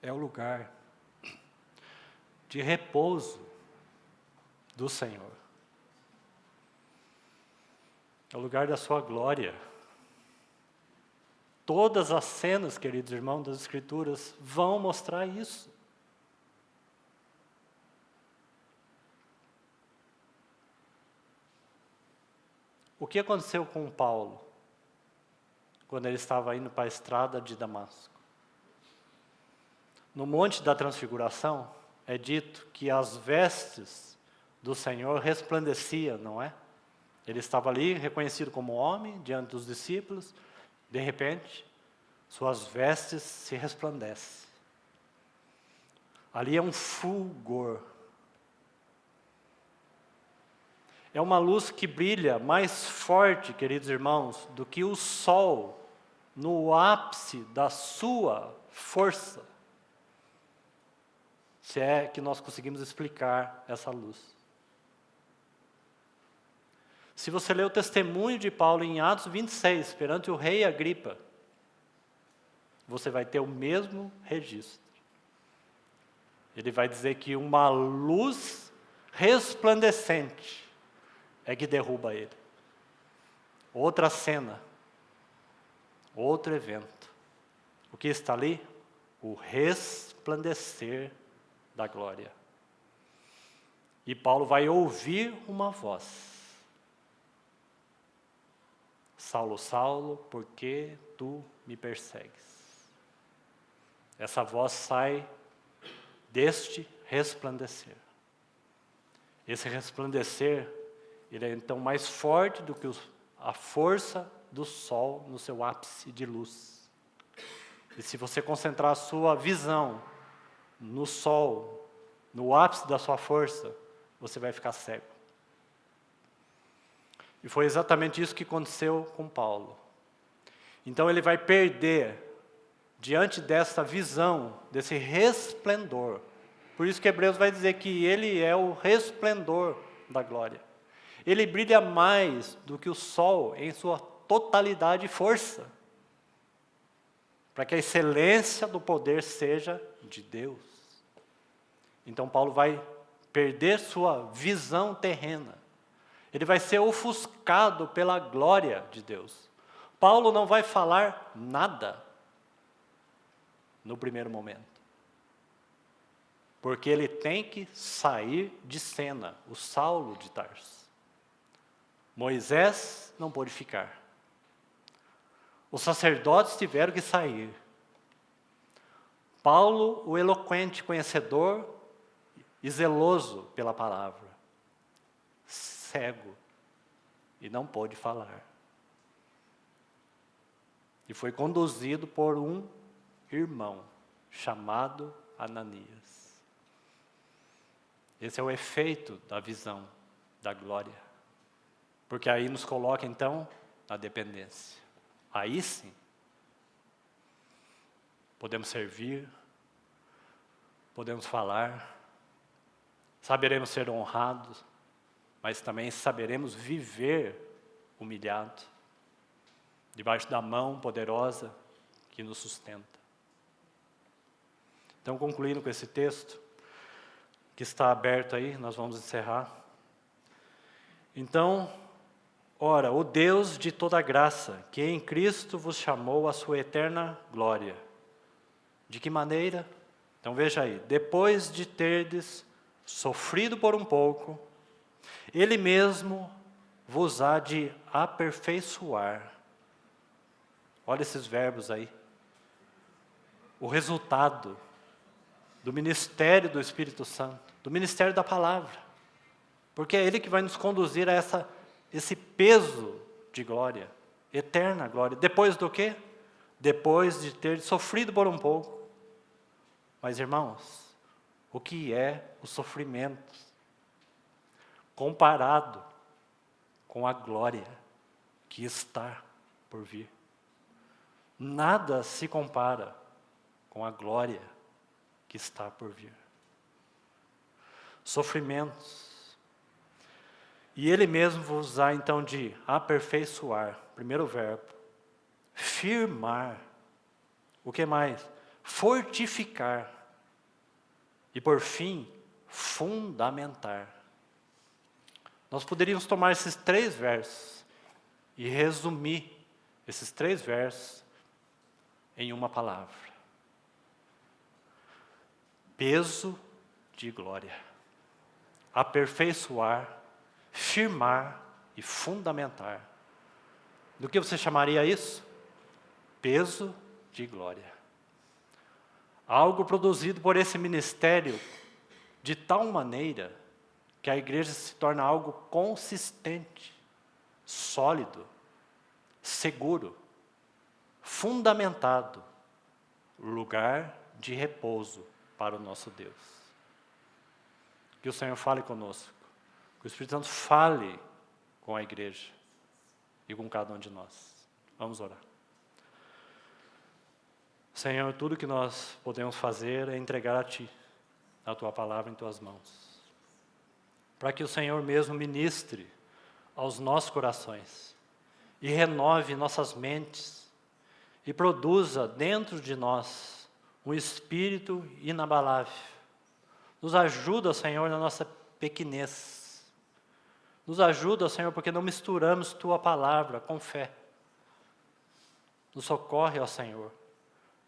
é o lugar de repouso do Senhor. É o lugar da sua glória. Todas as cenas, queridos irmãos, das Escrituras vão mostrar isso. O que aconteceu com Paulo quando ele estava indo para a estrada de Damasco? No Monte da Transfiguração é dito que as vestes do Senhor resplandeciam, não é? Ele estava ali reconhecido como homem diante dos discípulos. De repente, suas vestes se resplandecem. Ali é um fulgor. É uma luz que brilha mais forte, queridos irmãos, do que o sol no ápice da sua força. Se é que nós conseguimos explicar essa luz. Se você ler o testemunho de Paulo em Atos 26, perante o rei Agripa, você vai ter o mesmo registro. Ele vai dizer que uma luz resplandecente é que derruba ele. Outra cena, outro evento. O que está ali? O resplandecer da glória. E Paulo vai ouvir uma voz. Saulo, Saulo, por que tu me persegues? Essa voz sai deste resplandecer. Esse resplandecer, ele é então mais forte do que a força do sol no seu ápice de luz. E se você concentrar a sua visão no sol, no ápice da sua força, você vai ficar cego. E foi exatamente isso que aconteceu com Paulo. Então ele vai perder, diante dessa visão, desse resplendor. Por isso que Hebreus vai dizer que ele é o resplendor da glória. Ele brilha mais do que o sol em sua totalidade e força, para que a excelência do poder seja de Deus. Então Paulo vai perder sua visão terrena. Ele vai ser ofuscado pela glória de Deus. Paulo não vai falar nada no primeiro momento, porque ele tem que sair de cena, o Saulo de Tarso. Moisés não pôde ficar. Os sacerdotes tiveram que sair. Paulo, o eloquente conhecedor e zeloso pela palavra, cego, e não pôde falar. E foi conduzido por um irmão chamado Ananias. Esse é o efeito da visão da glória. Porque aí nos coloca então na dependência. Aí sim, podemos servir, podemos falar, saberemos ser honrados, mas também saberemos viver humilhado, debaixo da mão poderosa que nos sustenta. Então, concluindo com esse texto, que está aberto aí, nós vamos encerrar. Então, ora, o Deus de toda graça, que em Cristo vos chamou à sua eterna glória. De que maneira? Então veja aí, depois de terdes sofrido por um pouco, Ele mesmo vos há de aperfeiçoar. Olha esses verbos aí. O resultado do ministério do Espírito Santo, do ministério da palavra. Porque é Ele que vai nos conduzir a esse peso de glória, eterna glória. Depois do quê? Depois de ter sofrido por um pouco. Mas, irmãos, o que é o sofrimento comparado com a glória que está por vir? Nada se compara com a glória que está por vir. Sofrimentos. E Ele mesmo vos há então de aperfeiçoar, primeiro verbo, firmar, o que mais? Fortificar, e por fim, fundamentar. Nós poderíamos tomar esses 3 versos e resumir esses 3 versos em uma palavra: peso de glória. Aperfeiçoar, firmar e fundamentar. Do que você chamaria isso? Peso de glória. Algo produzido por esse ministério de tal maneira que a igreja se torna algo consistente, sólido, seguro, fundamentado, lugar de repouso para o nosso Deus. Que o Senhor fale conosco, que o Espírito Santo fale com a igreja e com cada um de nós. Vamos orar. Senhor, tudo que nós podemos fazer é entregar a Ti, a Tua palavra em Tuas mãos, para que o Senhor mesmo ministre aos nossos corações e renove nossas mentes e produza dentro de nós um espírito inabalável. Nos ajuda, Senhor, na nossa pequenez. Nos ajuda, Senhor, porque não misturamos Tua palavra com fé. Nos socorre, ó Senhor,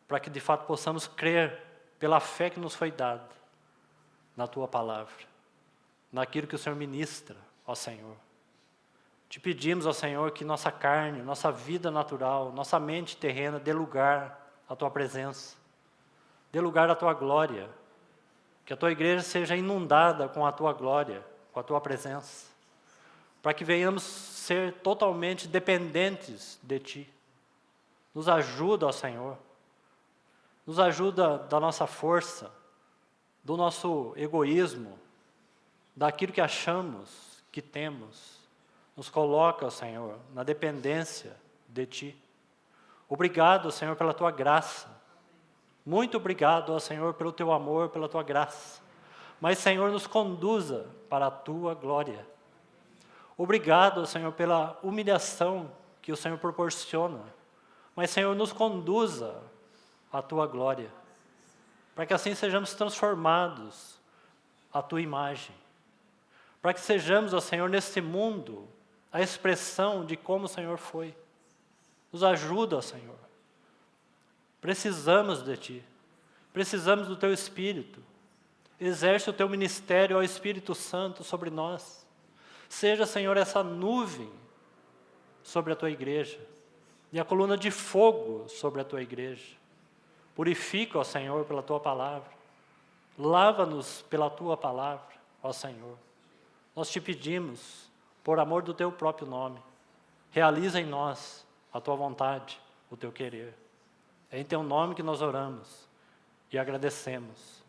para que de fato possamos crer pela fé que nos foi dada na Tua palavra, naquilo que o Senhor ministra, ó Senhor. Te pedimos, ó Senhor, que nossa carne, nossa vida natural, nossa mente terrena dê lugar à Tua presença, dê lugar à Tua glória, que a Tua igreja seja inundada com a Tua glória, com a Tua presença, para que venhamos ser totalmente dependentes de Ti. Nos ajuda, ó Senhor, nos ajuda da nossa força, do nosso egoísmo, daquilo que achamos que temos. Nos coloca, Senhor, na dependência de Ti. Obrigado, Senhor, pela Tua graça. Muito obrigado, Senhor, pelo Teu amor, pela Tua graça. Mas, Senhor, nos conduza para a Tua glória. Obrigado, Senhor, pela humilhação que o Senhor proporciona, mas, Senhor, nos conduza à Tua glória, para que assim sejamos transformados à Tua imagem, para que sejamos, ó Senhor, neste mundo, a expressão de como o Senhor foi. Nos ajuda, ó Senhor. Precisamos de Ti, precisamos do Teu Espírito. Exerce o Teu ministério, ó Espírito Santo, sobre nós. Seja, Senhor, essa nuvem sobre a Tua igreja, e a coluna de fogo sobre a Tua igreja. Purifica, ó Senhor, pela Tua palavra. Lava-nos pela Tua palavra, ó Senhor. Nós te pedimos, por amor do Teu próprio nome, realiza em nós a Tua vontade, o Teu querer. É em Teu nome que nós oramos e agradecemos.